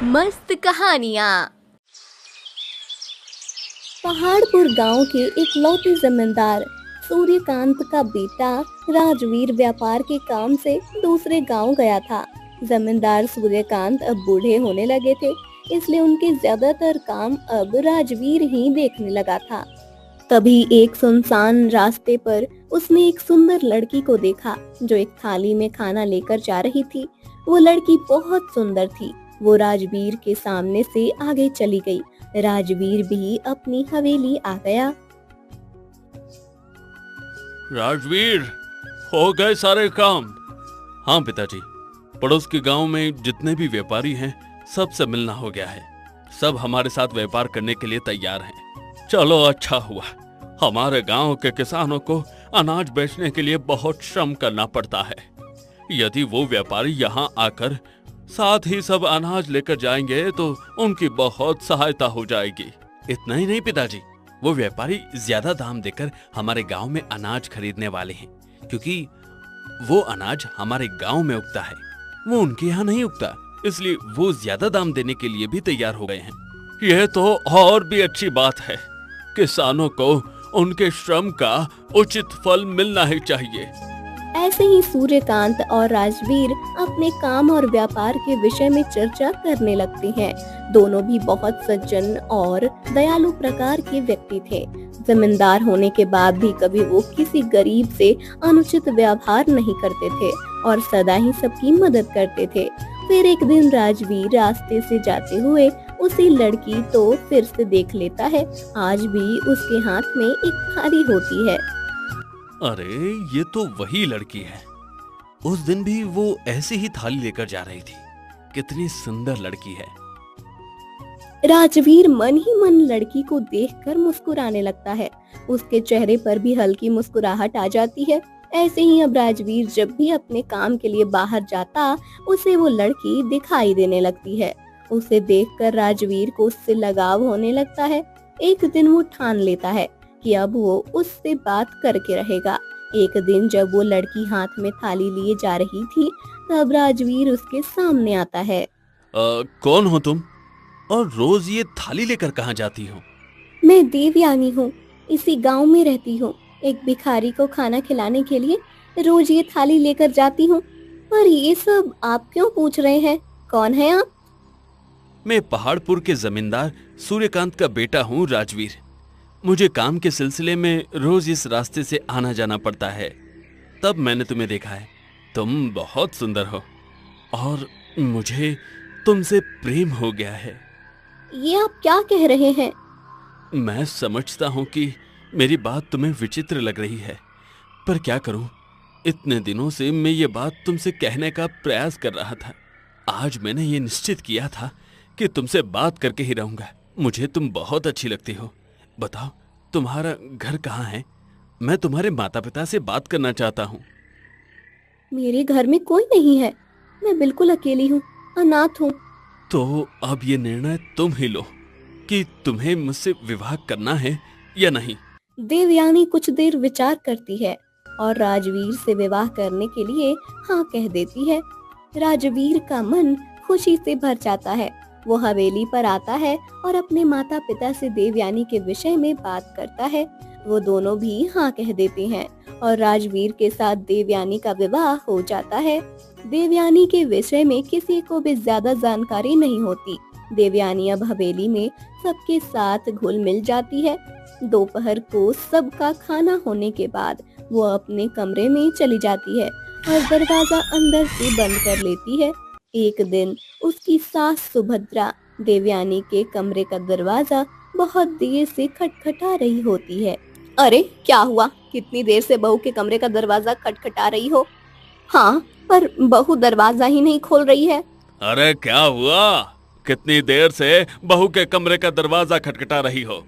मस्त कहानियाँ। पहाड़पुर गांव के इकलौते जमींदार सूर्यकांत का बेटा राजवीर व्यापार के काम से दूसरे गांव गया था। जमींदार सूर्यकांत अब बूढ़े होने लगे थे, इसलिए उनके ज्यादातर काम अब राजवीर ही देखने लगा था। तभी एक सुनसान रास्ते पर उसने एक सुंदर लड़की को देखा जो एक थाली में खाना लेकर जा रही थी। वो लड़की बहुत सुंदर थी। वो राजवीर के सामने से आगे चली गई। राजवीर भी अपनी हवेली आ गया। राजवीर, हो गए सारे काम? हाँ पिताजी, पड़ोस के गांव में जितने भी व्यापारी हैं सबसे मिलना हो गया है। सब हमारे साथ व्यापार करने के लिए तैयार हैं। चलो अच्छा हुआ। हमारे गांव के किसानों को अनाज बेचने के लिए बहुत श्रम करना पड़ता है। यदि वो व्यापारी यहाँ आकर साथ ही सब अनाज लेकर जाएंगे तो उनकी बहुत सहायता हो जाएगी। इतना ही नहीं पिताजी, वो व्यापारी ज्यादा दाम देकर हमारे गांव में अनाज खरीदने वाले हैं, क्योंकि वो अनाज हमारे गांव में उगता है, वो उनके यहाँ नहीं उगता, इसलिए वो ज्यादा दाम देने के लिए भी तैयार हो गए हैं। यह तो और भी अच्छी बात है। किसानों को उनके श्रम का उचित फल मिलना ही चाहिए। ऐसे ही सूर्यकांत और राजवीर अपने काम और व्यापार के विषय में चर्चा करने लगते हैं। दोनों भी बहुत सज्जन और दयालु प्रकार के व्यक्ति थे। जमींदार होने के बाद भी कभी वो किसी गरीब से अनुचित व्यवहार नहीं करते थे और सदा ही सबकी मदद करते थे। फिर एक दिन राजवीर रास्ते से जाते हुए उसी लड़की तो फिर से देख लेता है। आज भी उसके हाथ में एक थाली होती है। अरे ये तो वही लड़की है। उस दिन भी वो ऐसी ही थाली लेकर जा रही थी। कितनी सुंदर लड़की है। राजवीर मन ही मन लड़की को देखकर मुस्कुराने लगता है। उसके चेहरे पर भी हल्की मुस्कुराहट आ जाती है। ऐसे ही अब राजवीर जब भी अपने काम के लिए बाहर जाता, उसे वो लड़की दिखाई देने लगती है। उसे देखकर राजवीर को उससे लगाव होने लगता है। एक दिन वो ठान लेता है कि अब वो उससे बात करके रहेगा। एक दिन जब वो लड़की हाथ में थाली लिए जा रही थी, तब राजवीर उसके सामने आता है। कौन हो तुम और रोज ये थाली लेकर कहाँ जाती हो? मैं देवयानी हूँ, इसी गांव में रहती हूँ। एक भिखारी को खाना खिलाने के लिए रोज ये थाली लेकर जाती हूँ। पर ये सब आप क्यों पूछ रहे हैं? कौन है आप? मैं पहाड़पुर के जमींदार सूर्यकांत का बेटा हूँ राजवीर। मुझे काम के सिलसिले में रोज इस रास्ते से आना जाना पड़ता है, तब मैंने तुम्हें देखा है। तुम बहुत सुंदर हो और मुझे तुमसे प्रेम हो गया है। ये आप क्या कह रहे हैं? मैं समझता हूँ कि मेरी बात तुम्हें विचित्र लग रही है, पर क्या करूँ, इतने दिनों से मैं ये बात तुमसे कहने का प्रयास कर रहा था। आज मैंने ये निश्चित किया था कि तुमसे बात करके ही रहूंगा। मुझे तुम बहुत अच्छी लगती हो। बताओ, तुम्हारा घर कहाँ है? मैं तुम्हारे माता पिता से बात करना चाहता हूँ। मेरे घर में कोई नहीं है। मैं बिल्कुल अकेली हूँ, अनाथ हूँ। तो अब ये निर्णय तुम ही लो कि तुम्हें मुझसे विवाह करना है या नहीं। देवयानी कुछ देर विचार करती है और राजवीर से विवाह करने के लिए हाँ कह देती है। राजवीर का मन खुशी से भर जाता है। वो हवेली पर आता है और अपने माता पिता से देवयानी के विषय में बात करता है। वो दोनों भी हाँ कह देते हैं और राजवीर के साथ देवयानी का विवाह हो जाता है। देवयानी के विषय में किसी को भी ज्यादा जानकारी नहीं होती। देवयानी अब हवेली में सबके साथ घुल मिल जाती है। दोपहर को सबका खाना होने के बाद वो अपने कमरे में चली जाती है और दरवाजा अंदर से बंद कर लेती है। एक दिन उसकी सास सुभद्रा देवयानी के कमरे का दरवाजा बहुत देर से खटखटा रही होती है। अरे क्या हुआ? कितनी देर से बहू के कमरे का दरवाजा खटखटा रही हो? हाँ, पर बहू दरवाजा ही नहीं खोल रही है। अरे क्या हुआ? कितनी देर से बहू के कमरे का दरवाजा खटखटा रही हो?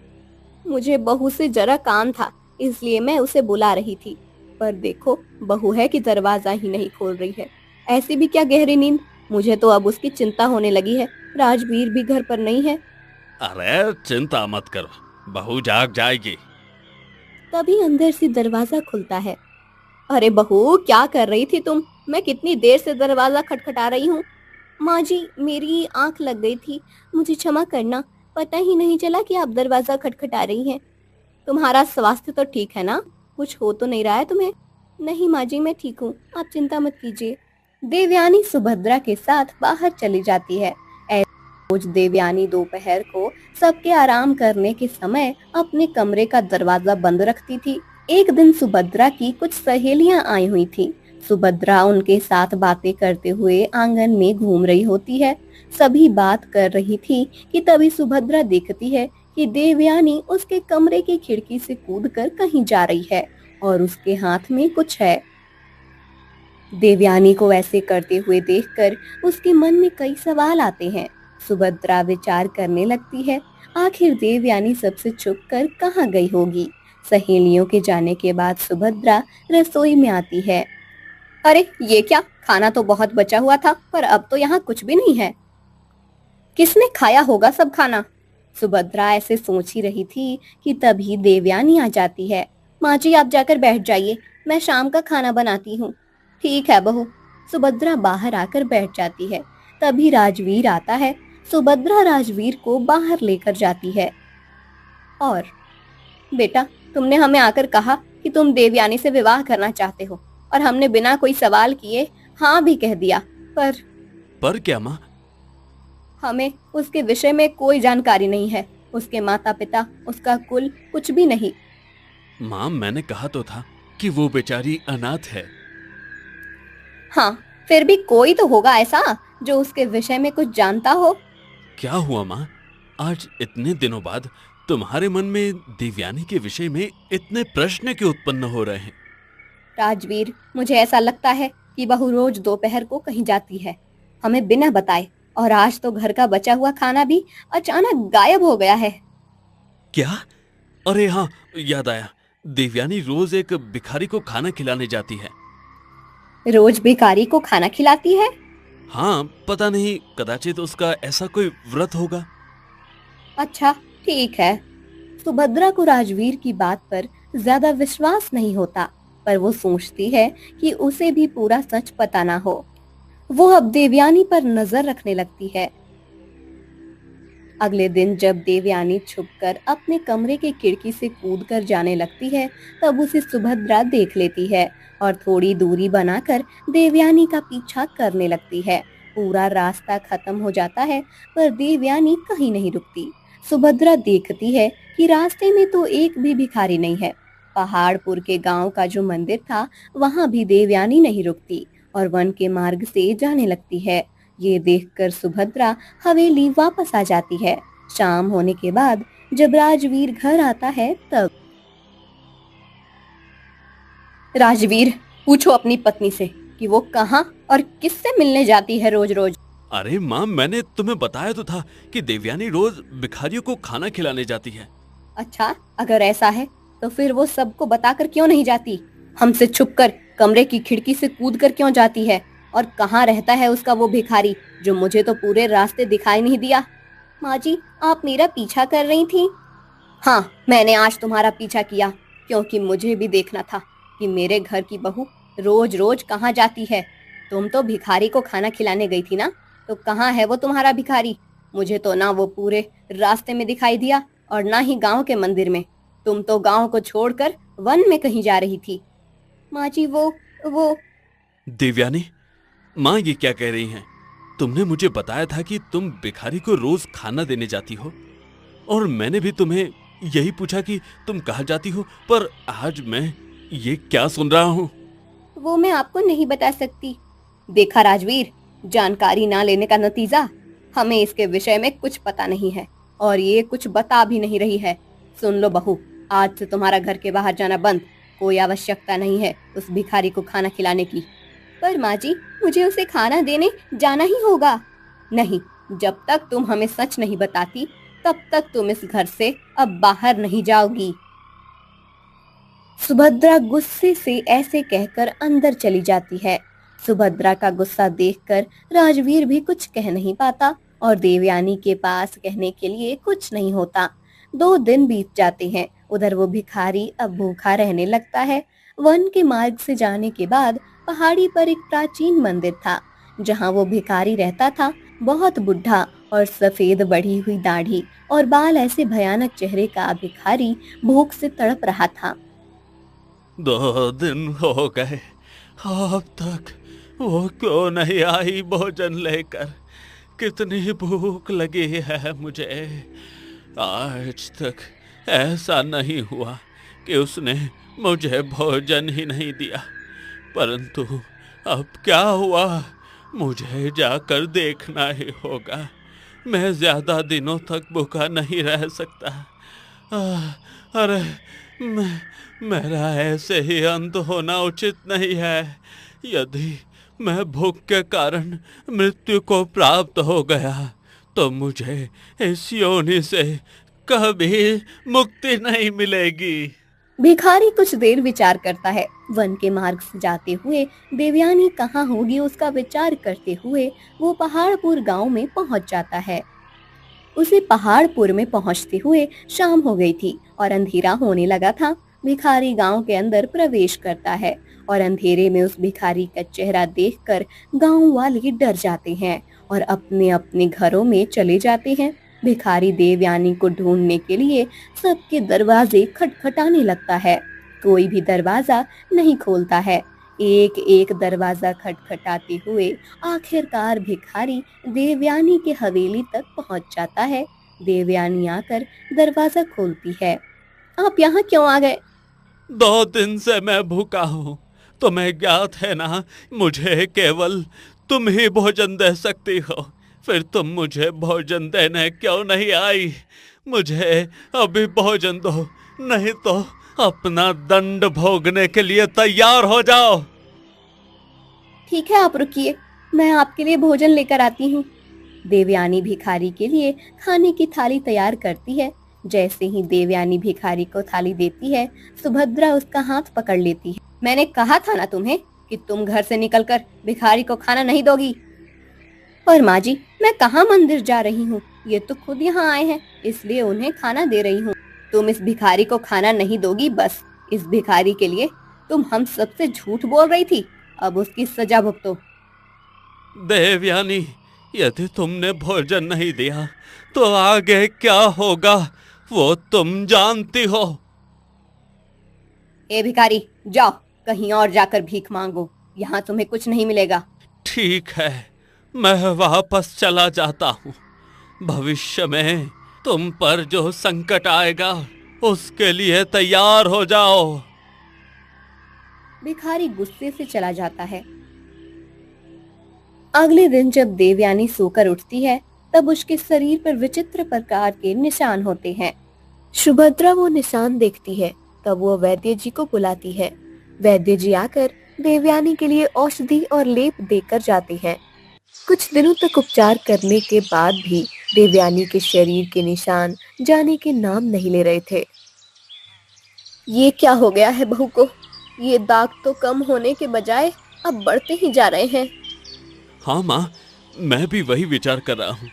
मुझे बहू से जरा काम था, इसलिए मैं उसे बुला रही थी। पर देखो, बहू है कि दरवाजा ही नहीं खोल रही है। ऐसी भी क्या गहरी नींद? मुझे तो अब उसकी चिंता होने लगी है। राजवीर भी घर पर नहीं है। अरे चिंता मत करो, बहू जाग जाएगी। तभी अंदर से दरवाजा खुलता है। अरे बहू, क्या कर रही थी तुम? मैं कितनी देर से दरवाजा खटखटा रही हूँ। माँ जी, मेरी आंख लग गई थी, मुझे क्षमा करना। पता ही नहीं चला कि आप दरवाजा खटखटा रही हैं। तुम्हारा स्वास्थ्य तो ठीक है ना? कुछ हो तो नहीं रहा है तुम्हें? नहीं माँ जी, मैं ठीक हूँ, आप चिंता मत कीजिए। देवयानी सुभद्रा के साथ बाहर चली जाती है। रोज देवयानी दोपहर को सबके आराम करने के समय अपने कमरे का दरवाजा बंद रखती थी। एक दिन सुभद्रा की कुछ सहेलियां आई हुई थी। सुभद्रा उनके साथ बातें करते हुए आंगन में घूम रही होती है। सभी बात कर रही थी कि तभी सुभद्रा देखती है कि देवयानी उसके कमरे की खिड़की से कूदकर कहीं जा रही है और उसके हाथ में कुछ है। देवयानी को ऐसे करते हुए देखकर उसके मन में कई सवाल आते हैं। सुभद्रा विचार करने लगती है, आखिर देवयानी सबसे छुपकर कहाँ गई होगी। सहेलियों के जाने के बाद सुभद्रा रसोई में आती है। अरे ये क्या, खाना तो बहुत बचा हुआ था, पर अब तो यहाँ कुछ भी नहीं है। किसने खाया होगा सब खाना? सुभद्रा ऐसे सोच ही रही थी कि तभी देवयानी आ जाती है। माँ जी, आप जाकर बैठ जाइए, मैं शाम का खाना बनाती हूँ। ठीक है बहू। सुभद्रा बाहर आकर बैठ जाती है। तभी राजवीर आता है। सुभद्रा राजवीर को बाहर लेकर जाती है। और बेटा, तुमने हमें आकर कहा कि तुम देवयानी से विवाह करना चाहते हो, और हमने बिना कोई सवाल किए हाँ भी कह दिया। पर क्या माँ? हमें उसके विषय में कोई जानकारी नहीं है। उसके माता पिता, उसका कुल, कुछ भी नहीं। माँ, मैंने कहा तो था कि वो बेचारी अनाथ है। हाँ, फिर भी कोई तो होगा ऐसा जो उसके विषय में कुछ जानता हो। क्या हुआ माँ? आज इतने दिनों बाद तुम्हारे मन में देवयानी के विषय में इतने प्रश्न क्यों उत्पन्न हो रहे हैं? राजवीर, मुझे ऐसा लगता है कि बहू रोज दोपहर को कहीं जाती है, हमें बिना बताए, और आज तो घर का बचा हुआ खाना भी अचानक गायब हो गया है। क्या? अरे हाँ, याद आया। देवयानी रोज एक भिखारी को खाना खिलाने जाती है। रोज भिखारी को खाना खिलाती है? हाँ, पता नहीं, कदाचित उसका ऐसा कोई व्रत होगा। अच्छा, ठीक है। सुभद्रा को राजवीर की बात पर ज्यादा विश्वास नहीं होता, पर वो सोचती है कि उसे भी पूरा सच पता ना हो। वो अब देवयानी पर नजर रखने लगती है। अगले दिन जब देवयानी छुपकर अपने कमरे की खिड़की से कूदकर जाने लगती है, तब उसे सुभद्रा देख लेती है और थोड़ी दूरी बनाकर देवयानी का पीछा करने लगती है। पूरा रास्ता खत्म हो जाता है, पर देवयानी कहीं नहीं रुकती। सुभद्रा देखती है कि रास्ते में तो एक भी भिखारी नहीं है। पहाड़पुर के गांव का जो मंदिर था, वहां भी देवयानी नहीं रुकती और वन के मार्ग से जाने लगती है। ये देखकर सुभद्रा हवेली वापस आ जाती है। शाम होने के बाद जब राजवीर घर आता है, तब राजवीर, पूछो अपनी पत्नी से कि वो कहाँ और किससे मिलने जाती है रोज रोज। अरे माँ, मैंने तुम्हें बताया तो था कि देवयानी रोज भिखारियों को खाना खिलाने जाती है। अच्छा, अगर ऐसा है तो फिर वो सबको बताकर क्यों नहीं जाती? हमसे छुपकर कमरे की खिड़की से कूदकर क्यों जाती है? और कहाँ रहता है उसका वो भिखारी जो मुझे तो पूरे रास्ते दिखाई नहीं दिया? माँ जी, आप मेरा पीछा कर रही थी? हाँ, मैंने आज तुम्हारा पीछा किया, क्योंकि मुझे भी देखना था कि मेरे घर की बहू रोज रोज कहाँ जाती है। तुम तो भिखारी को खाना खिलाने गई थी ना, तो कहाँ है वो तुम्हारा भिखारी? मुझे तो ना वो पूरे रास्ते में दिखाई दिया और ना ही गांव के मंदिर में। तुम तो गांव को छोड़कर वन में कहीं जा रही थी। माँ जी, वो देवयानी, माँ ये क्या कह रही हैं? तुमने मुझे बताया था कि तुम भिखारी को रोज खाना देने जाती हो, और मैंने भी तुम्हें यही पूछा कि तुम कहाँ जाती हो, पर आज मैं ये क्या सुन रहा हूँ? वो मैं आपको नहीं बता सकती। देखा राजवीर, जानकारी ना लेने का नतीजा, हमें इसके विषय में कुछ पता नहीं है और ये कुछ बता भी नहीं रही है। सुन लो बहू, आज से तुम्हारा घर के बाहर जाना बंद। कोई आवश्यकता नहीं है उस भिखारी को खाना खिलाने की। पर माँ जी, मुझे उसे खाना देने जाना ही होगा। नहीं, जब तक तुम हमें सच नहीं बताती, तब तक तुम इस घर से अब बाहर नहीं जाओगी। सुभद्रा गुस्से से ऐसे कहकर अंदर चली जाती है। सुभद्रा का गुस्सा देखकर राजवीर भी कुछ कह नहीं पाता और देवयानी के पास कहने के लिए कुछ नहीं होता। 2 दिन बीत जाते हैं। उधर वो भिखारी अब भूखा रहने लगता है। वन के मार्ग से जाने के बाद पहाड़ी पर एक प्राचीन मंदिर था। जहाँ वो भिखारी रहता था, बहुत बुढ़ा और सफेद बढ़ी हुई दाढ़ी और बाल ऐसे भयानक चेहरे का भिखारी भूख से तड़प रहा था। 2 दिन हो गए, अब तक वो क्यों नहीं आई भोजन लेकर? कितनी भूख लगी है मुझे। आज तक ऐसा नहीं हुआ कि उसने मुझे भोजन ही नहीं दिया, परंतु अब क्या हुआ मुझे जाकर देखना ही होगा। मैं ज्यादा दिनों तक भूखा नहीं रह सकता। अरे मेरा ऐसे ही अंत होना उचित नहीं है। यदि मैं भूख के कारण मृत्यु को प्राप्त हो गया तो मुझे इस योनि से कभी मुक्ति नहीं मिलेगी। भिखारी कुछ देर विचार करता है। वन के मार्ग से जाते हुए देवयानी कहाँ होगी उसका विचार करते हुए वो पहाड़पुर गांव में पहुंच जाता है। उसे पहाड़पुर में पहुंचते हुए शाम हो गई थी और अंधेरा होने लगा था। भिखारी गांव के अंदर प्रवेश करता है और अंधेरे में उस भिखारी का चेहरा देखकर गांव वाले डर जाते हैं और अपने अपने घरों में चले जाते हैं। भिखारी देवयानी को ढूंढने के लिए सबके दरवाजे खटखटाने लगता है। कोई भी दरवाजा नहीं खोलता है। एक एक दरवाजा खटखटाते हुए आखिरकार भिखारी देवयानी के हवेली तक पहुंच जाता है। देवयानी आकर दरवाजा खोलती है। आप यहाँ क्यों आ गए? 2 दिन से मैं भूखा हूँ। तुम्हें ज्ञात है ना, मुझे केवल तुम ही भोजन दे सकती हो। फिर तुम मुझे भोजन देने क्यों नहीं आई? मुझे अभी भोजन दो, नहीं तो अपना दंड भोगने के लिए तैयार हो जाओ। ठीक है, आप रुकिए, मैं आपके लिए भोजन लेकर आती हूँ। देवयानी भिखारी के लिए खाने की थाली तैयार करती है। जैसे ही देवयानी भिखारी को थाली देती है, सुभद्रा उसका हाथ पकड़ लेती है। मैंने कहा था ना तुम्हें कि तुम घर से निकलकर भिखारी को खाना नहीं दोगी। पर माँ जी, मैं कहाँ मंदिर जा रही हूँ, ये तो खुद यहाँ आए हैं, इसलिए उन्हें खाना दे रही हूँ। तुम इस भिखारी को खाना नहीं दोगी, बस इस भिखारी के लिए तुम हम सबसे झूठ बोल रही थी, अब उसकी सजा भुगतो। देवयानी, यदि तुमने भोजन नहीं दिया तो आगे क्या होगा वो तुम जानती हो। ए भिखारी, जाओ कहीं और जाकर भीख मांगो, यहाँ तुम्हें कुछ नहीं मिलेगा। ठीक है, मैं वापस चला जाता हूँ। भविष्य में तुम पर जो संकट आएगा उसके लिए तैयार हो जाओ। भिखारी गुस्से से चला जाता है। अगले दिन जब देवयानी सोकर उठती है तब उसके शरीर पर विचित्र प्रकार के निशान होते हैं। सुभद्रा वो निशान देखती है, तब वो वैद्य जी को बुलाती है। वैद्य जी आकर देवयानी के लिए औषधि और लेप देकर जाते हैं। कुछ दिनों तक उपचार करने के बाद भी देवयानी के शरीर के निशान जाने के नाम नहीं ले रहे थे। ये क्या हो गया है बहू को? ये दाग तो कम होने के बजाय अब बढ़ते ही जा रहे हैं। हाँ माँ, मैं भी वही विचार कर रहा हूँ।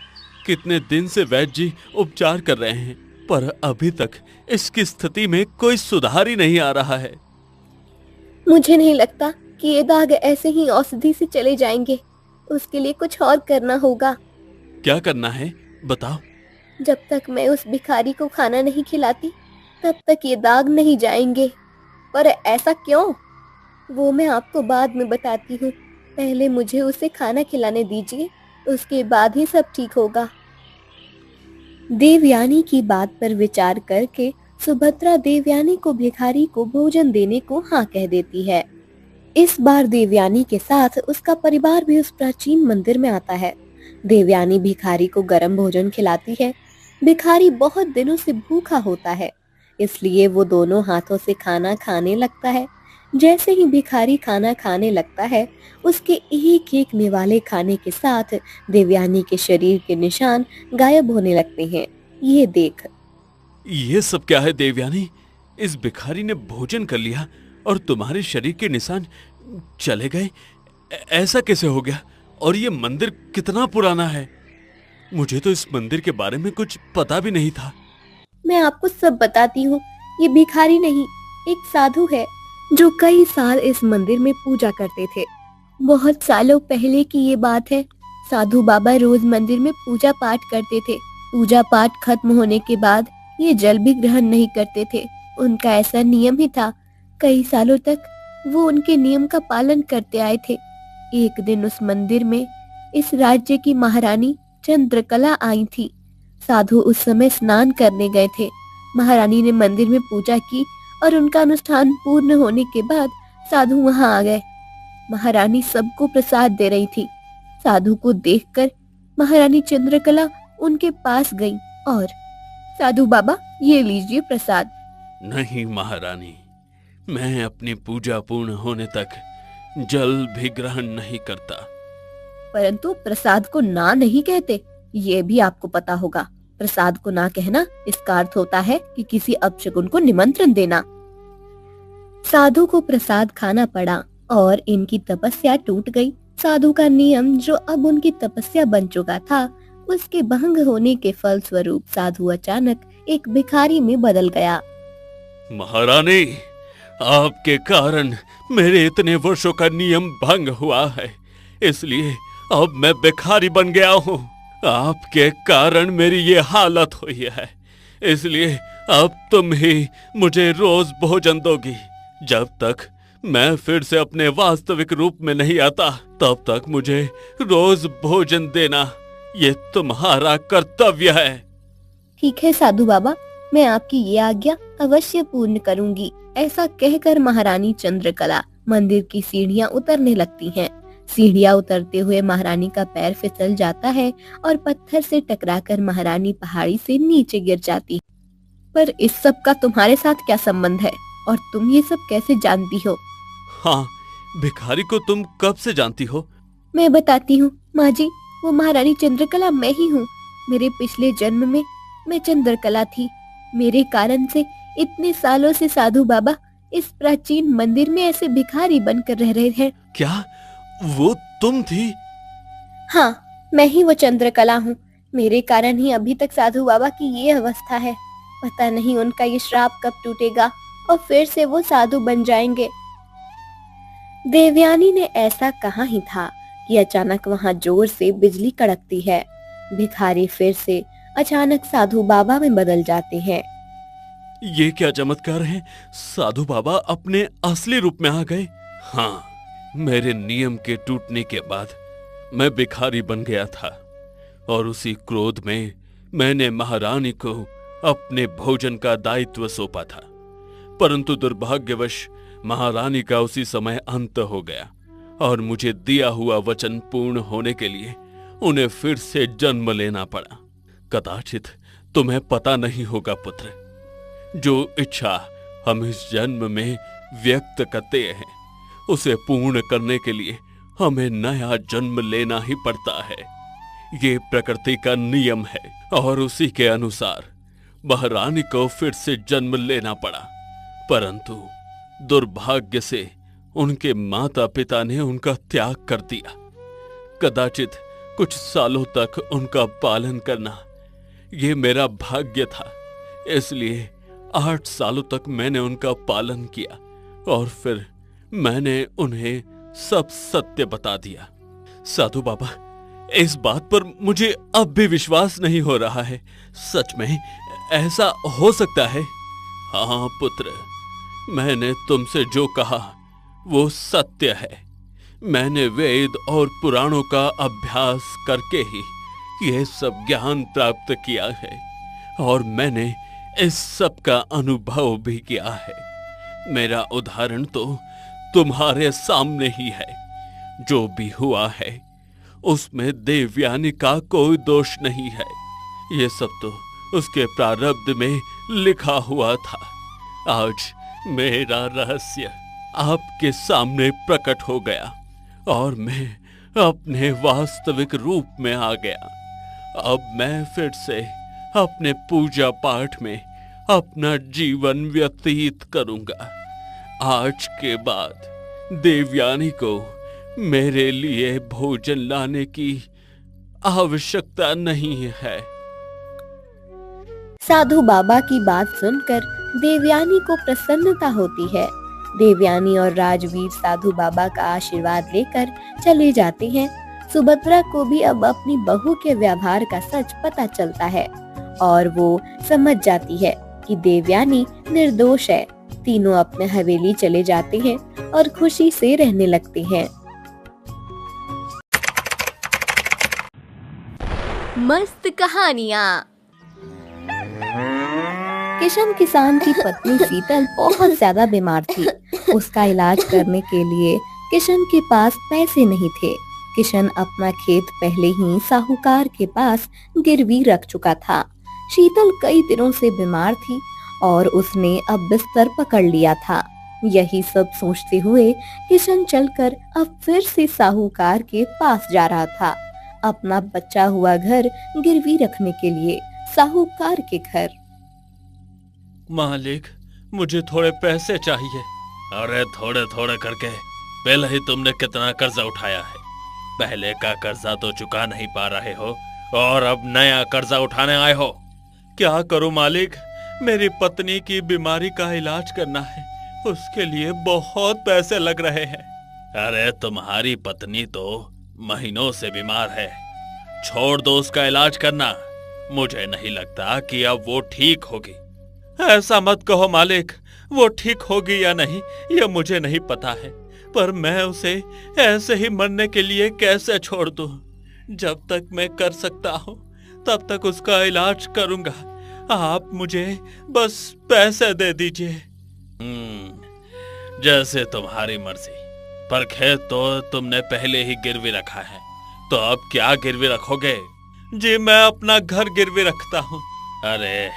कितने दिन से वैद्य जी उपचार कर रहे हैं, पर अभी तक इसकी स्थिति में कोई सुधार ही नहीं आ रहा है। मुझे नहीं लगता कि ये दाग ऐसे ही औषधि से चले जाएंगे, उसके लिए कुछ और करना होगा। क्या करना है, बताओ। जब तक मैं उस भिखारी को खाना नहीं खिलाती तब तक ये दाग नहीं जाएंगे। पर ऐसा क्यों, वो मैं आपको बाद में बताती हूँ। पहले मुझे उसे खाना खिलाने दीजिए, उसके बाद ही सब ठीक होगा। देवयानी की बात पर विचार करके सुभद्रा देवयानी को भिखारी को भोजन देने को हाँ कह देती है। इस बार देवयानी के साथ उसका परिवार भी उस प्राचीन मंदिर में आता है। देवयानी भिखारी को गर्म भोजन खिलाती है। भिखारी बहुत दिनों से भूखा होता है, इसलिए वो दोनों हाथों से खाना खाने लगता है। जैसे ही भिखारी खाना खाने लगता है, उसके एक एक निवाले खाने के साथ देवयानी के शरीर के निशान गायब होने लगते हैं। ये देख। ये सब क्या है देवयानी? इस भिखारी ने भोजन कर लिया और तुम्हारे शरीर के निशान चले गए? ऐसा कैसे हो गया? और ये मंदिर कितना पुराना है? मुझे तो इस मंदिर के बारे में कुछ पता भी नहीं था। मैं आपको सब बताती हूँ। ये भिखारी नहीं, एक साधु है जो कई साल इस मंदिर में पूजा करते थे। बहुत सालों पहले की ये बात है। साधु बाबा रोज मंदिर में पूजा पाठ करते थे। पूजा पाठ खत्म होने के बाद ये जल भी ग्रहण नहीं करते थे। उनका ऐसा नियम ही था। कई सालों तक वो उनके नियम का पालन करते आए थे। एक दिन उस मंदिर में इस राज्य की महारानी चंद्रकला आई थी। साधु उस समय स्नान करने गए थे। महारानी ने मंदिर में पूजा की और उनका अनुष्ठान पूर्ण होने के बाद साधु वहां आ गए। महारानी सबको प्रसाद दे रही थी। साधु को देखकर महारानी चंद्रकला उनके पास गई और साधु बाबा, ये लीजिए प्रसाद। नहीं महारानी, मैं अपनी पूजा पूर्ण होने तक जल भी ग्रहण नहीं करता। परंतु प्रसाद को ना नहीं कहते, ये भी आपको पता होगा। प्रसाद को ना कहना इसका अर्थ होता है कि किसी अपशकुन को निमंत्रण देना। साधु को प्रसाद खाना पड़ा और इनकी तपस्या टूट गई। साधु का नियम जो अब उनकी तपस्या बन चुका था, उसके भंग होने के फल स्वरूप साधु अचानक एक भिखारी में बदल गया। महारानी, आपके कारण मेरे इतने वर्षों का नियम भंग हुआ है, इसलिए अब मैं भिखारी बन गया हूँ। आपके कारण मेरी ये हालत हुई है, इसलिए अब तुम ही मुझे रोज भोजन दोगी। जब तक मैं फिर से अपने वास्तविक रूप में नहीं आता, तब तक मुझे रोज भोजन देना ये तुम्हारा कर्तव्य है। ठीक है साधु बाबा, मैं आपकी ये आज्ञा अवश्य पूर्ण करूंगी। ऐसा कहकर महारानी चंद्रकला मंदिर की सीढ़ियां उतरने लगती हैं। सीढ़ियां उतरते हुए महारानी का पैर फिसल जाता है और पत्थर से टकराकर महारानी पहाड़ी से नीचे गिर जाती है। पर इस सब का तुम्हारे साथ क्या संबंध है और तुम ये सब कैसे जानती हो? हाँ, भिखारी को तुम कब से जानती हो? मैं बताती हूँ माँ जी, वो महारानी चंद्रकला मैं ही हूँ। मेरे पिछले जन्म में मैं चंद्रकला थी। मेरे कारण से इतने सालों से साधु बाबा इस प्राचीन मंदिर में ऐसे भिखारी बनकर रह रहे हैं। क्या वो तुम थी? हाँ, मैं ही वो चंद्रकला हूँ। मेरे कारण ही अभी तक साधु बाबा की ये अवस्था है। पता नहीं उनका ये श्राप कब टूटेगा और फिर से वो साधु बन जाएंगे। देवयानी ने ऐसा कहा ही था कि अचानक वहां जोर से बिजली कड़कती है। भिखारी फिर से अचानक साधु बाबा में बदल जाते हैं। ये क्या चमत्कार है? साधु बाबा अपने असली रूप में आ गए। हाँ, मेरे नियम के टूटने के बाद मैं भिखारी बन गया था और उसी क्रोध में मैंने महारानी को अपने भोजन का दायित्व सौंपा था। परंतु दुर्भाग्यवश महारानी का उसी समय अंत हो गया और मुझे दिया हुआ वचन पूर्ण होने के लिए उन्हें फिर से जन्म लेना पड़ा। कदाचित तुम्हें पता नहीं होगा पुत्र, जो इच्छा हम इस जन्म में व्यक्त करते हैं, उसे पूर्ण करने के लिए हमें नया जन्म लेना ही पड़ता है। ये प्रकृति का नियम है और उसी के अनुसार महारानी को फिर से जन्म लेना पड़ा। परंतु दुर्भाग्य से उनके माता पिता ने उनका त्याग कर दिया। कदाचित कुछ सालों तक उनका पालन करना ये मेरा भाग्य था, इसलिए 8 सालों तक मैंने उनका पालन किया और फिर मैंने उन्हें सब सत्य बता दिया। साधु बाबा, इस बात पर मुझे अब भी विश्वास नहीं हो रहा है। सच में ऐसा हो सकता है? हाँ पुत्र, मैंने तुमसे जो कहा वो सत्य है। मैंने वेद और पुराणों का अभ्यास करके ही ये सब ज्ञान प्राप्त किया है और मैंने इस सब का अनुभव भी किया है। मेरा उदाहरण तो तुम्हारे सामने ही है। जो भी हुआ है उसमें देवयानी का कोई दोष नहीं है। ये सब तो उसके प्रारब्ध में लिखा हुआ था। आज मेरा रहस्य आपके सामने प्रकट हो गया और मैं अपने वास्तविक रूप में आ गया। अब मैं फिर से अपने पूजा पाठ में अपना जीवन व्यतीत करूंगा। आज के बाद देवयानी को मेरे लिए भोजन लाने की आवश्यकता नहीं है। साधु बाबा की बात सुनकर देवयानी को प्रसन्नता होती है। देवयानी और राजवीर साधु बाबा का आशीर्वाद लेकर चले जाते हैं। सुभद्रा को भी अब अपनी बहू के व्यवहार का सच पता चलता है और वो समझ जाती है कि देवयानी निर्दोष है। तीनों अपने हवेली चले जाते हैं और खुशी से रहने लगते हैं। मस्त कहानियाँ। किशन किसान की पत्नी शीतल बहुत ज्यादा बीमार थी। उसका इलाज करने के लिए किशन के पास पैसे नहीं थे। किशन अपना खेत पहले ही साहूकार के पास गिरवी रख चुका था। शीतल कई दिनों से बीमार थी और उसने अब बिस्तर पकड़ लिया था। यही सब सोचते हुए किशन चलकर अब फिर से साहूकार के पास जा रहा था, अपना बचा हुआ घर गिरवी रखने के लिए साहूकार के घर। मालिक, मुझे थोड़े पैसे चाहिए। अरे थोड़े थोड़े करके पहले ही तुमने कितना कर्जा उठाया है। पहले का कर्जा तो चुका नहीं पा रहे हो और अब नया कर्जा उठाने आए हो। क्या करूं मालिक, मेरी पत्नी की बीमारी का इलाज करना है, उसके लिए बहुत पैसे लग रहे हैं। अरे तुम्हारी पत्नी तो महीनों से बीमार है, छोड़ दो उसका इलाज करना। मुझे नहीं लगता कि अब वो ठीक होगी। ऐसा मत कहो मालिक, वो ठीक होगी या नहीं ये मुझे नहीं पता है, पर मैं उसे ऐसे ही मरने के लिए कैसे छोड़ दूं? जब तक मैं कर सकता हूं तब तक उसका इलाज करूंगा। आप मुझे बस पैसे दे दीजिए। जैसे तुम्हारी मर्जी, पर खेत तो तुमने पहले ही गिरवी रखा है, तो अब क्या गिरवी रखोगे? जी मैं अपना घर गिरवी रखता हूँ। अरे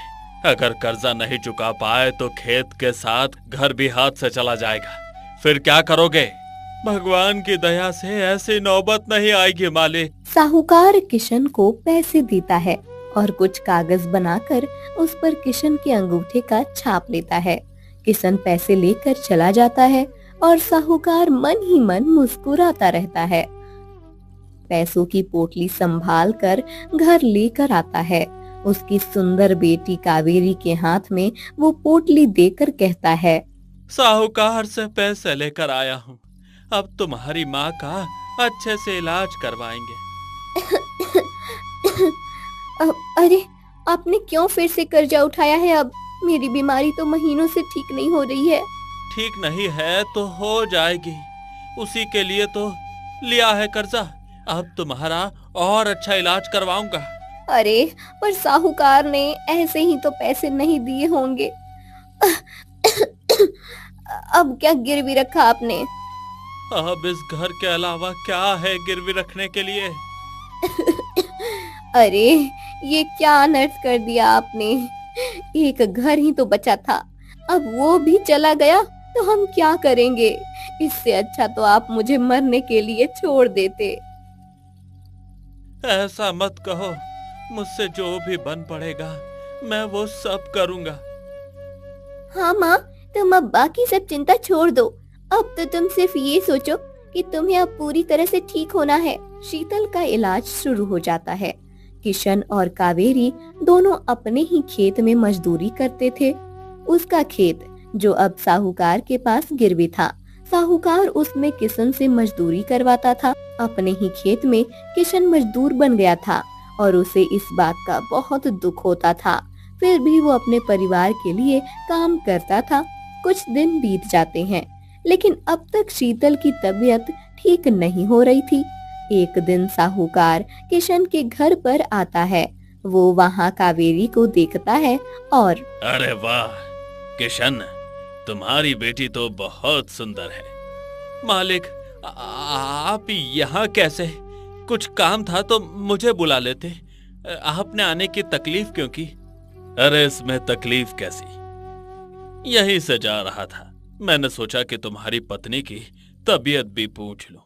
अगर कर्जा नहीं चुका पाए तो खेत के साथ घर भी हाथ से चला जाएगा, फिर क्या करोगे? भगवान की दया से ऐसी नौबत नहीं आएगी मालिक। साहूकार किशन को पैसे देता है और कुछ कागज बनाकर उस पर किशन के अंगूठे का छाप लेता है। किशन पैसे लेकर चला जाता है और साहूकार मन ही मन मुस्कुराता रहता है। पैसों की पोटली संभाल कर घर लेकर आता है। उसकी सुंदर बेटी कावेरी के हाथ में वो पोटली देकर कहता है, साहूकार से पैसे लेकर आया हूँ, अब तुम्हारी माँ का अच्छे से इलाज करवाएंगे। अरे आपने क्यों फिर से कर्जा उठाया है? अब मेरी बीमारी तो महीनों से ठीक नहीं हो रही है। ठीक नहीं है तो हो जाएगी, उसी के लिए तो लिया है कर्जा। अब तुम्हारा और अच्छा इलाज करवाऊंगा। अरे पर साहूकार ने ऐसे ही तो पैसे नहीं दिए होंगे। अब क्या गिरवी रखा आपने? अब इस घर के अलावा क्या है गिरवी रखने के लिए? अरे ये क्या अनर्थ कर दिया आपने। एक घर ही तो बचा था, अब वो भी चला गया तो हम क्या करेंगे? इससे अच्छा तो आप मुझे मरने के लिए छोड़ देते। ऐसा मत कहो, मुझसे जो भी बन पड़ेगा मैं वो सब करूंगा। हाँ माँ, तुम अब बाकी सब चिंता छोड़ दो। अब तो तुम सिर्फ ये सोचो कि तुम्हें अब पूरी तरह से ठीक होना है। शीतल का इलाज शुरू हो जाता है। किशन और कावेरी दोनों अपने ही खेत में मजदूरी करते थे। उसका खेत जो अब साहूकार के पास गिरवी था, साहूकार उसमें किशन से मजदूरी करवाता था। अपने ही खेत में किशन मजदूर बन गया था और उसे इस बात का बहुत दुख होता था। फिर भी वो अपने परिवार के लिए काम करता था। कुछ दिन बीत जाते हैं, लेकिन अब तक शीतल की तबीयत ठीक नहीं हो रही थी। एक दिन साहूकार किशन के घर पर आता है। वो वहाँ कावेरी को देखता है और अरे वाह किशन, तुम्हारी बेटी तो बहुत सुंदर है। मालिक, आप यहाँ कैसे? कुछ काम था तो मुझे बुला लेते, आपने आने की तकलीफ क्यों की? अरे इसमें तकलीफ कैसी, यहीं से जा रहा था, मैंने सोचा कि तुम्हारी पत्नी की तबीयत भी पूछ लूं।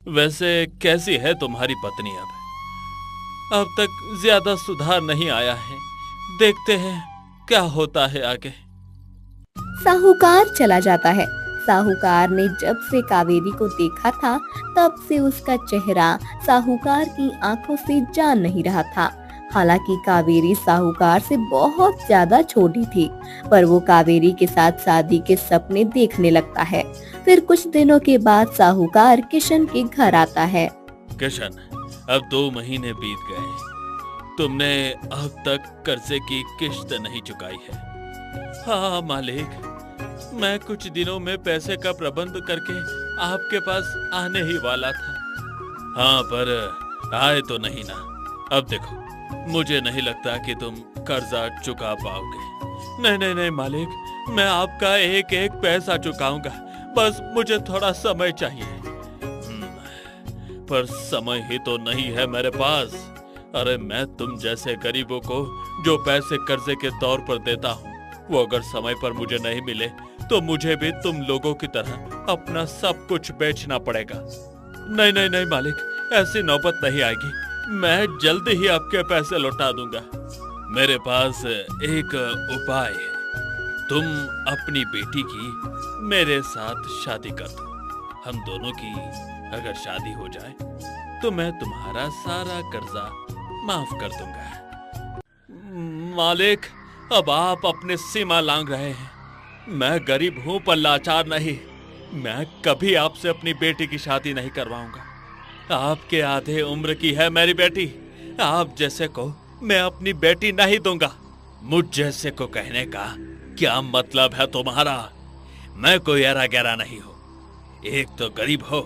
वैसे कैसी है तुम्हारी पत्नी? अब तक ज्यादा सुधार नहीं आया है, देखते हैं क्या होता है आगे। साहूकार चला जाता है। साहूकार ने जब से कावेरी को देखा था तब से उसका चेहरा साहूकार की आंखों से जा नहीं रहा था। हालांकि कावेरी साहूकार से बहुत ज्यादा छोटी थी, पर वो कावेरी के साथ शादी के सपने देखने लगता है। फिर कुछ दिनों के बाद साहूकार किशन के घर आता है। किशन, अब 2 महीने बीत गए, तुमने अब तक कर्जे की किश्त नहीं चुकाई है। हाँ मालिक, मैं कुछ दिनों में पैसे का प्रबंध करके आपके पास आने ही वाला था। हाँ, पर आए तो नहीं ना। अब देखो, मुझे नहीं लगता कि तुम कर्जा चुका पाओगे। नहीं नहीं नहीं मालिक, मैं आपका एक एक पैसा चुकाऊंगा, बस मुझे थोड़ा समय चाहिए। पर समय ही तो नहीं है मेरे पास। अरे मैं तुम जैसे गरीबों को जो पैसे कर्जे के तौर पर देता हूँ, वो अगर समय पर मुझे नहीं मिले तो मुझे भी तुम लोगों की तरह अपना सब कुछ बेचना पड़ेगा। नहीं नहीं नहीं मालिक, ऐसी नौबत नहीं आएगी। मैं जल्द ही आपके पैसे लौटा दूंगा। मेरे पास एक उपाय है। तुम अपनी बेटी की मेरे साथ शादी कर दो। हम दोनों की अगर शादी हो जाए तो मैं तुम्हारा सारा कर्जा माफ कर दूंगा। मालिक, अब आप अपने सीमा लांघ रहे हैं। मैं गरीब हूं पर लाचार नहीं। मैं कभी आपसे अपनी बेटी की शादी नहीं करवाऊंगा। आपके आधे उम्र की है मेरी बेटी। आप जैसे को मैं अपनी बेटी नहीं दूंगा। मुझ जैसे को कहने का क्या मतलब है तुम्हारा? मैं कोई ऐरा गैरा नहीं हूं। एक तो गरीब हो,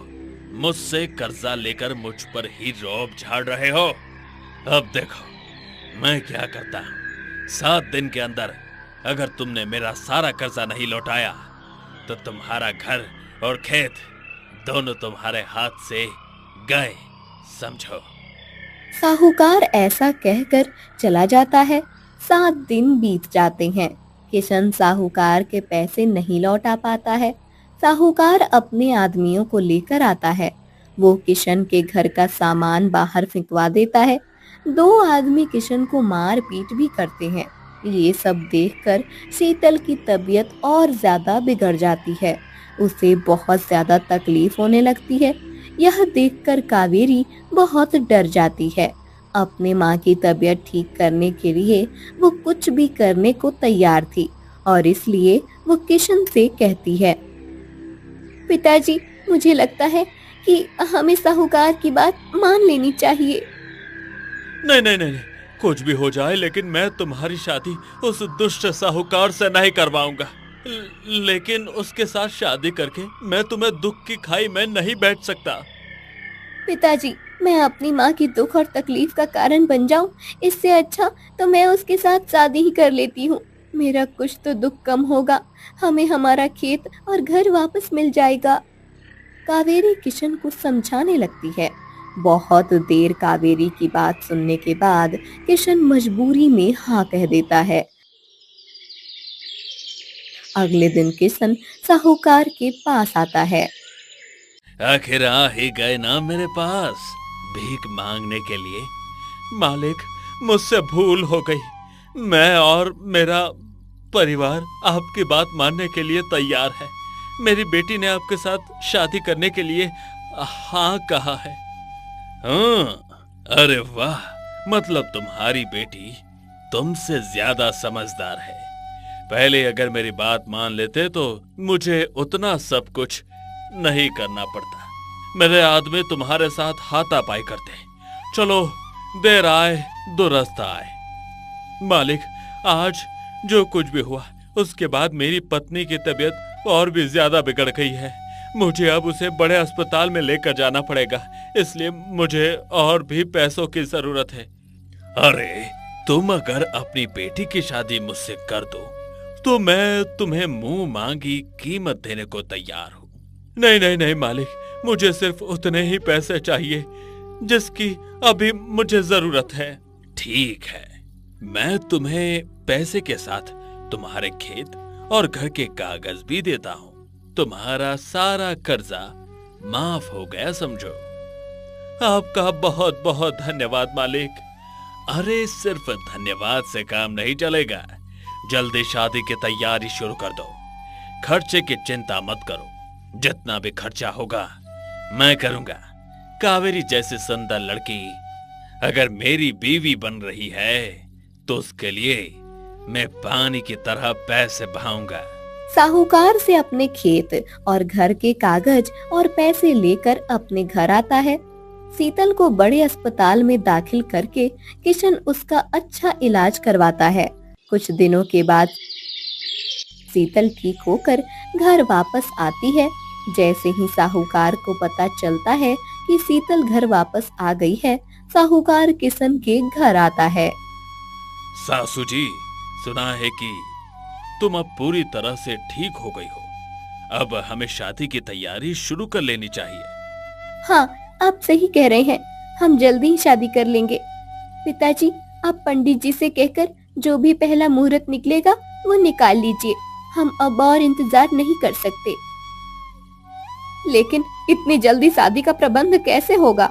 मुझसे कर्जा लेकर मुझ पर ही रौब झाड़ रहे हो। अब देखो मैं क्या करता हूं। 7 दिन के अंदर अगर तुमने मेरा सारा कर्जा नहीं लौटाया तो तुम्हारा घर और खेत दोनों तुम्हारे हाथ से गए, समझो। साहूकार ऐसा कहकर चला जाता है। 7 दिन बीत जाते हैं। किशन साहूकार के पैसे नहीं लौटा पाता है। साहूकार अपने आदमियों को लेकर आता है। वो किशन के घर का सामान बाहर फेंकवा देता है। 2 आदमी किशन को मार पीट भी करते हैं। ये सब देखकर शीतल की तबीयत और ज्यादा बिगड़ जाती है। उसे बहुत ज्यादा तकलीफ होने लगती है। यह देखकर कावेरी बहुत डर जाती है। अपने माँ की तबीयत ठीक करने के लिए वो कुछ भी करने को तैयार थी और इसलिए वो किशन से कहती है, पिताजी, मुझे लगता है कि हमें साहूकार की बात मान लेनी चाहिए। नहीं नहीं नहीं, कुछ भी हो जाए लेकिन मैं तुम्हारी शादी उस दुष्ट साहूकार से नहीं करवाऊंगा। लेकिन उसके साथ शादी करके मैं तुम्हें दुख की खाई में नहीं बैठ सकता। पिताजी, मैं अपनी माँ की दुख और तकलीफ का कारण बन जाऊं, इससे अच्छा तो मैं उसके साथ शादी ही कर लेती हूँ। मेरा कुछ तो दुख कम होगा। हमें हमारा खेत और घर वापस मिल जाएगा। कावेरी किशन को समझाने लगती है। बहुत देर कावेरी की बात सुनने के बाद किशन मजबूरी में हाँ कह देता है। अगले दिन किशन साहूकार के पास आता है। आखिर आ ही गए ना मेरे पास भीख मांगने के लिए। मालिक, मुझसे भूल हो गई। मैं और मेरा परिवार आपकी बात मानने के लिए तैयार है। मेरी बेटी ने आपके साथ शादी करने के लिए हाँ कहा है। हाँ, अरे वाह, मतलब तुम्हारी बेटी तुमसे ज्यादा समझदार है। पहले अगर मेरी बात मान लेते तो मुझे उतना सब कुछ नहीं करना पड़ता। मेरे आदमी तुम्हारे साथ हाथापाई करते। चलो, देर आए दुरुस्त आए। मालिक, आज जो कुछ भी हुआ उसके बाद मेरी पत्नी की तबीयत और भी ज्यादा बिगड़ गई है। मुझे अब उसे बड़े अस्पताल में लेकर जाना पड़ेगा, इसलिए मुझे और भी पैसों की जरूरत है। अरे, तुम अगर अपनी बेटी की शादी मुझसे कर दो तो मैं तुम्हें मुंह मांगी कीमत देने को तैयार हूँ। नहीं नहीं नहीं मालिक, मुझे सिर्फ उतने ही पैसे चाहिए जिसकी अभी मुझे जरूरत है। ठीक है, मैं तुम्हें पैसे के साथ तुम्हारे खेत और घर के कागज भी देता हूँ। तुम्हारा सारा कर्जा माफ हो गया, समझो। आपका बहुत बहुत धन्यवाद मालिक। अरे, सिर्फ धन्यवाद से काम नहीं चलेगा। जल्दी शादी की तैयारी शुरू कर दो। खर्चे की चिंता मत करो। जितना भी खर्चा होगा मैं करूंगा। कावेरी जैसी सुंदर लड़की अगर मेरी बीवी बन रही है तो उसके लिए मैं पानी की तरह पैसे बहाऊंगा। साहूकार से अपने खेत और घर के कागज और पैसे लेकर अपने घर आता है। शीतल को बड़े अस्पताल में दाखिल करके किशन उसका अच्छा इलाज करवाता है। कुछ दिनों के बाद शीतल ठीक होकर घर वापस आती है। जैसे ही साहूकार को पता चलता है कि शीतल घर वापस आ गई है, साहूकार किशन के घर आता है। सासू जी, सुना है कि तुम अब पूरी तरह से ठीक हो गई हो। अब हमें शादी की तैयारी शुरू कर लेनी चाहिए। हाँ, आप सही कह रहे हैं, हम जल्दी ही शादी कर लेंगे। पिताजी, आप पंडित जी से कहकर जो भी पहला मुहूर्त निकलेगा वो निकाल लीजिए। हम अब और इंतजार नहीं कर सकते। लेकिन इतनी जल्दी शादी का प्रबंध कैसे होगा?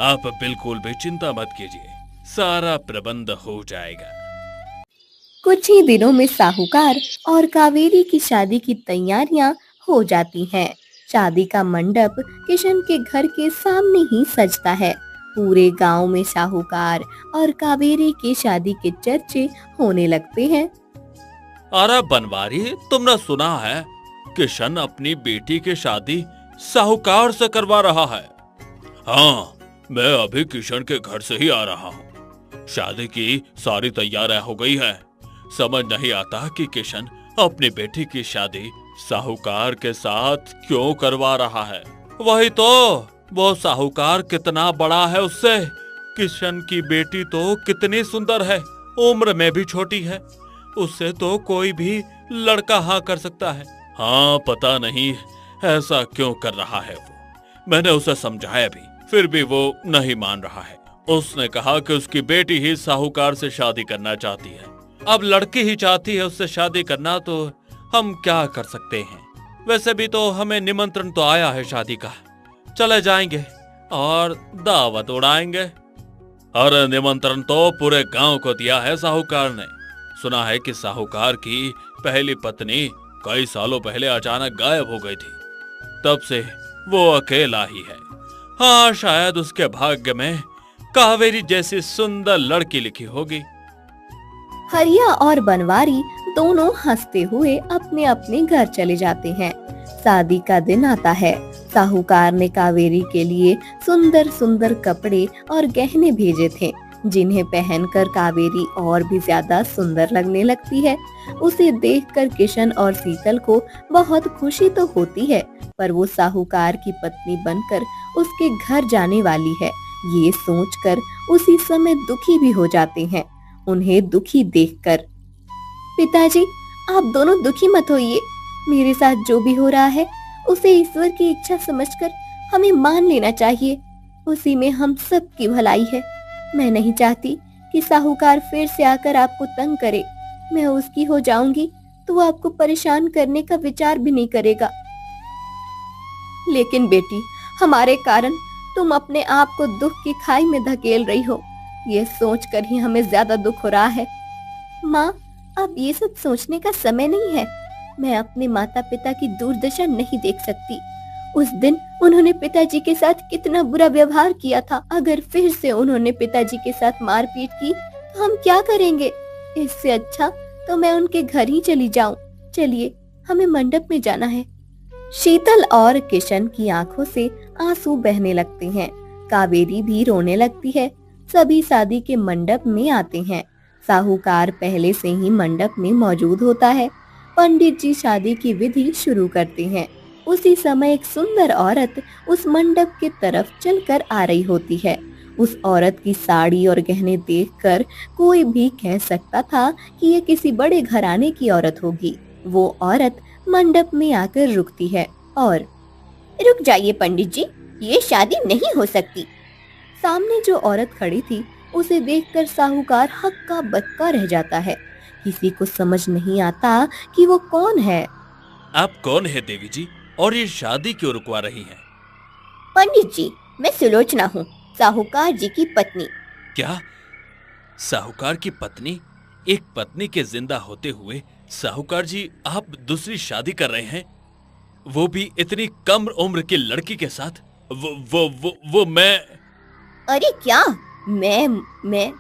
आप बिल्कुल भी चिंता मत कीजिए, सारा प्रबंध हो जाएगा। कुछ ही दिनों में साहूकार और कावेरी की शादी की तैयारियां हो जाती हैं। शादी का मंडप किशन के घर के सामने ही सजता है। पूरे गांव में साहूकार और कावेरी की शादी के चर्चे होने लगते हैं। अरे बनवारी, तुमने सुना है किशन अपनी बेटी की शादी साहूकार से करवा रहा है? हाँ, मैं अभी किशन के घर से ही आ रहा हूँ। शादी की सारी तैयारियां हो गई है। समझ नहीं आता कि किशन अपनी बेटी की शादी साहूकार के साथ क्यों करवा रहा है। वही तो, वो साहूकार कितना बड़ा है उससे। किशन की बेटी तो कितनी सुंदर है, उम्र में भी छोटी है। उससे तो कोई भी लड़का हाँ कर सकता है। हाँ, पता नहीं ऐसा क्यों कर रहा है वो। मैंने उसे समझाया भी, फिर भी वो नहीं मान रहा है। उसने कहा कि उसकी बेटी ही साहूकार से शादी करना चाहती है। अब लड़की ही चाहती है उससे शादी करना, तो हम क्या कर सकते हैं। वैसे भी तो हमें निमंत्रण तो आया है शादी का, चले जाएंगे और दावत उड़ाएंगे। अरे निमंत्रण तो पूरे गांव को दिया है साहूकार ने। सुना है कि साहूकार की पहली पत्नी कई सालों पहले अचानक गायब हो गई थी, तब से वो अकेला ही है। हाँ, शायद उसके भाग्य में कावेरी जैसी सुंदर लड़की लिखी होगी। हरिया और बनवारी दोनों हंसते हुए अपने अपने घर चले जाते हैं। शादी का दिन आता है। साहूकार ने कावेरी के लिए सुंदर सुंदर कपड़े और गहने भेजे थे, जिन्हें पहनकर कावेरी और भी ज्यादा सुंदर लगने लगती है। उसे देखकर किशन और शीतल को बहुत खुशी तो होती है, पर वो साहूकार की पत्नी बनकर उसके घर जाने वाली है, ये सोचकर उसी समय दुखी भी हो जाते हैं। उन्हें दुखी देखकर, पिताजी, आप दोनों दुखी मत होइए। मेरे साथ जो भी हो रहा है उसे ईश्वर की इच्छा समझकर हमें मान लेना चाहिए। उसी में हम सब की भलाई है। मैं नहीं चाहती कि साहूकार फिर से आकर आपको तंग करे। मैं उसकी हो जाऊंगी तो वो आपको परेशान करने का विचार भी नहीं करेगा। लेकिन बेटी, हमारे कारण तुम अपने आप को दुख की खाई में धकेल रही हो, ये सोचकर ही हमें ज्यादा दुख हो रहा है। माँ, अब ये सब सोचने का समय नहीं है। मैं अपने माता पिता की दुर्दशा नहीं देख सकती। उस दिन उन्होंने पिताजी के साथ कितना बुरा व्यवहार किया था। अगर फिर से उन्होंने पिताजी के साथ मारपीट की तो हम क्या करेंगे? इससे अच्छा तो मैं उनके घर ही चली जाऊं। चलिए, हमें मंडप में जाना है। शीतल और किशन की आंखों से आंसू बहने लगते हैं। कावेरी भी रोने लगती है। सभी शादी के मंडप में आते हैं। साहूकार पहले से ही मंडप में मौजूद होता है। पंडित जी शादी की विधि शुरू करते हैं। उसी समय एक सुंदर औरत उस मंडप की तरफ चलकर आ रही होती है। उस औरत की साड़ी और गहने देखकर कोई भी कह सकता था कि ये किसी बड़े घराने की औरत होगी। वो औरत मंडप में आकर रुकती है और, रुक जाइए पंडित जी, ये शादी नहीं हो सकती। सामने जो औरत खड़ी थी उसे देखकर साहूकार हक्का बक्का रह जाता है। किसी को समझ नहीं आता कि वो कौन है। आप कौन है देवी जी, और ये शादी क्यों रुकवा रही हैं? पंडित जी, मैं सुलोचना हूँ, साहूकार जी की पत्नी। क्या? साहूकार की पत्नी? एक पत्नी के जिंदा होते हुए साहूकार जी आप दूसरी शादी कर रहे हैं, वो भी इतनी कम उम्र की लड़की के साथ? वो मैं। अरे क्या, मैं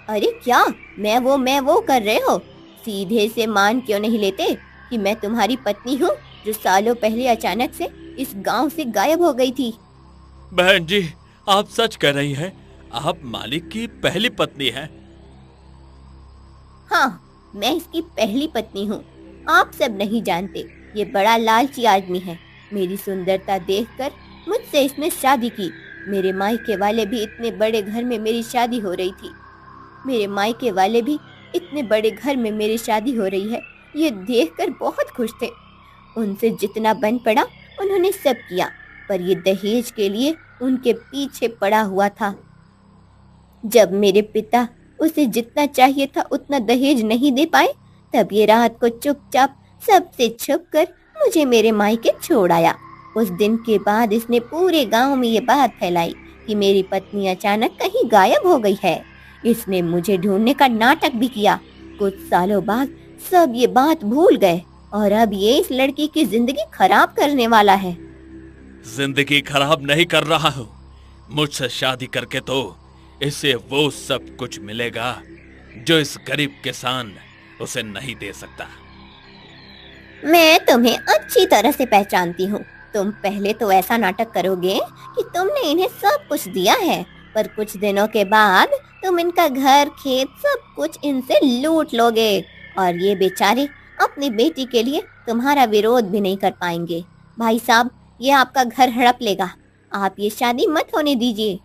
अरे क्या मैं वो कर रहे हो? सीधे से मान क्यों नहीं लेते कि मैं तुम्हारी पत्नी हूँ जो सालों पहले अचानक से इस गांव से गायब हो गई थी। बहन जी, आप सच कह रही हैं? आप मालिक की पहली पत्नी हैं? हाँ, मैं इसकी पहली पत्नी हूँ। आप सब नहीं जानते, ये बड़ा लालची आदमी है। मेरी सुंदरता देखकर मुझसे इसने शादी की। मेरे मायके वाले भी इतने बड़े घर में मेरी शादी हो रही थी। मेरे मायके वाले भी इतने बड़े घर में मेरी शादी हो रही है, ये देखकर बहुत खुश थे। उनसे जितना बन पड़ा उन्होंने सब किया, पर ये दहेज के लिए उनके पीछे पड़ा हुआ था। जब मेरे पिता उसे जितना चाहिए था उतना दहेज नहीं दे पाए, तब ये रात को चुपचाप सबसे छुपकर मुझे मेरे मायके छोड़ आया। उस दिन के बाद इसने पूरे गांव में ये बात फैलाई कि मेरी पत्नी अचानक कहीं गायब हो गई है। इसने मुझे ढूंढने का नाटक भी किया। कुछ सालों बाद सब ये बात भूल गए और अब ये इस लड़की की जिंदगी खराब करने वाला है। जिंदगी खराब नहीं कर रहा हूँ। मुझसे शादी करके तो इसे वो सब कुछ मिलेगा जो इस गरीब किसान उसे नहीं दे सकता। मैं तुम्हें अच्छी तरह से पहचानती हूँ। तुम पहले तो ऐसा नाटक करोगे कि तुमने इन्हें सब कुछ दिया है, पर कुछ दिनों के बाद तुम इनका घर खेत सब कुछ इनसे लूट लोगे और ये बेचारे अपनी बेटी के लिए तुम्हारा विरोध भी नहीं कर पाएंगे। भाई साहब, ये आपका घर हड़प लेगा। आप ये शादी मत होने दीजिए।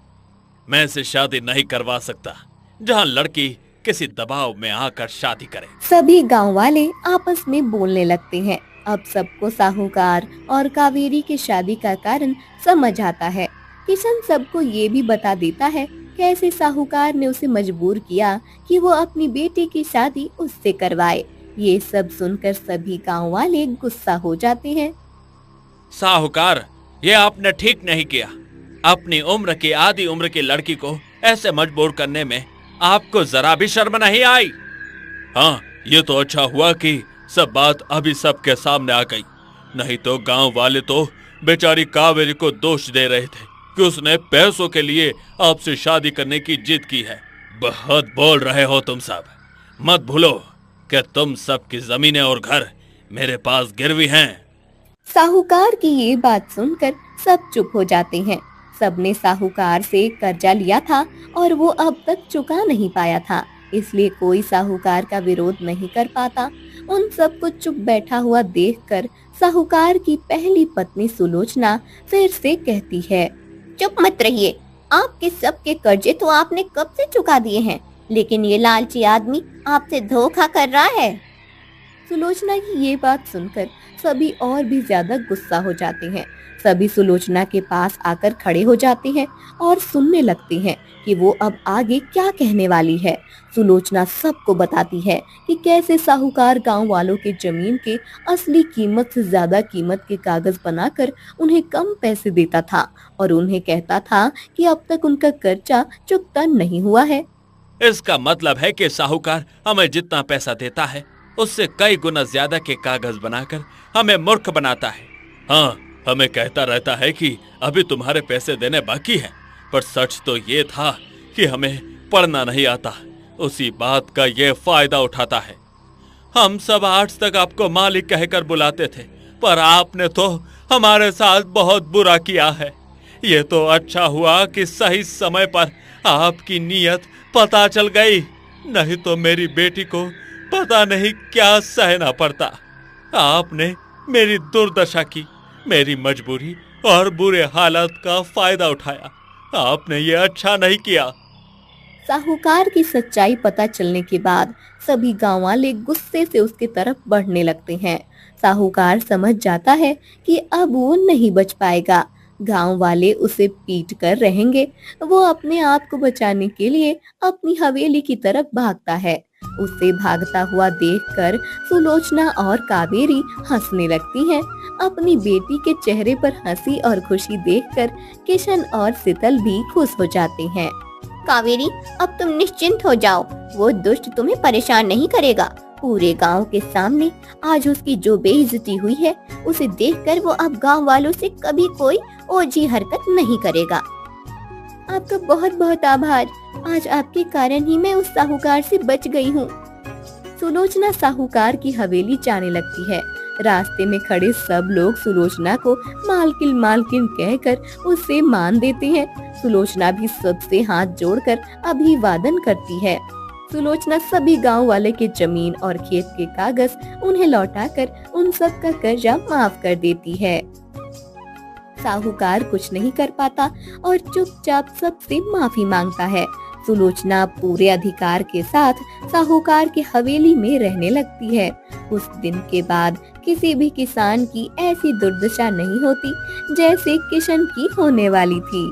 मैं इसे शादी नहीं करवा सकता जहाँ लड़की किसी दबाव में आकर शादी करे। सभी गांव वाले आपस में बोलने लगते हैं। अब सबको साहूकार और कावेरी की शादी का कारण समझ आता है। किशन सबको ये भी बता देता है कैसे साहूकार ने उसे मजबूर किया कि वो अपनी बेटी की शादी उससे करवाए। ये सब सुनकर सभी गांव वाले गुस्सा हो जाते हैं। साहूकार, ये आपने ठीक नहीं किया। अपनी उम्र की आधी उम्र की लड़की को ऐसे मजबूर करने में आपको जरा भी शर्म नहीं आई? हाँ, ये तो अच्छा हुआ कि सब बात अभी सबके सामने आ गई, नहीं तो गांव वाले तो बेचारी कावेरी को दोष दे रहे थे कि उसने पैसों के लिए आपसे शादी करने की जिद की है। बहुत बोल रहे हो तुम सब। मत भूलो कि तुम सबकी जमीनें और घर मेरे पास गिरवी हैं। साहूकार की ये बात सुनकर सब चुप हो जाते हैं। सबने साहूकार से कर्जा लिया था और वो अब तक चुका नहीं पाया था, इसलिए कोई साहूकार का विरोध नहीं कर पाता। उन सबको चुप बैठा हुआ देखकर साहूकार की पहली पत्नी सुलोचना फिर से कहती है, चुप मत रहिए। आपके सबके कर्जे तो आपने कब से चुका दिए हैं, लेकिन ये लालची आदमी आपसे धोखा कर रहा है। सुलोचना की ये बात सुनकर सभी और भी ज्यादा गुस्सा हो जाते हैं। सभी सुलोचना के पास आकर खड़े हो जाते हैं और सुनने लगते हैं कि वो अब आगे क्या कहने वाली है। सुलोचना सबको बताती है कि कैसे साहूकार गांव वालों के जमीन के असली कीमत से ज्यादा कीमत के कागज बनाकर उन्हें कम पैसे देता था और उन्हें कहता था कि अब तक उनका कर्जा चुकता नहीं हुआ है। इसका मतलब है कि साहूकार हमें जितना पैसा देता है उससे कई गुना ज्यादा के कागज बनाकर हमें मूर्ख बनाता है। हाँ, हमें कहता रहता है कि अभी तुम्हारे पैसे देने बाकी हैं, पर सच तो ये था कि हमें पढ़ना नहीं आता। उसी बात का ये फायदा उठाता है। हम सब आज तक आपको मालिक कहकर बुलाते थे, पर आपने तो हमारे साथ बहुत बुरा किया है। ये तो अच्छा हुआ कि सही समय पर आपकी नीयत पता चल गई, नहीं तो मेरी बेटी को पता नहीं क्या सहना पड़ता। आपने मेरी दुर्दशा की, मेरी मजबूरी और बुरे हालात का फायदा उठाया। आपने ये अच्छा नहीं किया। साहूकार की सच्चाई पता चलने के बाद सभी गांव वाले गुस्से से उसकी तरफ बढ़ने लगते हैं। साहूकार समझ जाता है कि अब वो नहीं बच पाएगा। गांव वाले उसे पीट कर रहेंगे। वो अपने आप को बचाने के लिए अपनी हवेली की तरफ भागता है। उसे भागता हुआ देखकर सुलोचना और कावेरी हंसने लगती हैं। अपनी बेटी के चेहरे पर हंसी और खुशी देखकर किशन और शीतल भी खुश हो जाते हैं। कावेरी, अब तुम निश्चिंत हो जाओ, वो दुष्ट तुम्हें परेशान नहीं करेगा। पूरे गांव के सामने आज उसकी जो बेइज्जती हुई है, उसे देखकर वो अब गांव वालों से कभी कोई ओझी हरकत नहीं करेगा। आपका बहुत बहुत आभार। आज आपके कारण ही मैं उस साहूकार से बच गई हूँ। सुलोचना साहूकार की हवेली जाने लगती है। रास्ते में खड़े सब लोग सुलोचना को मालकिन मालकिन कहकर उससे मान देते हैं। सुलोचना भी सबसे हाथ जोड़कर अभिवादन करती है। सुलोचना सभी गांव वाले के जमीन और खेत के कागज उन्हें लौटाकर उन सब का कर्जा माफ कर देती है। साहूकार कुछ नहीं कर पाता और चुपचाप सबसे माफी मांगता है। सुलोचना पूरे अधिकार के साथ साहूकार की हवेली में रहने लगती है। उस दिन के बाद किसी भी किसान की ऐसी दुर्दशा नहीं होती जैसे किशन की होने वाली थी।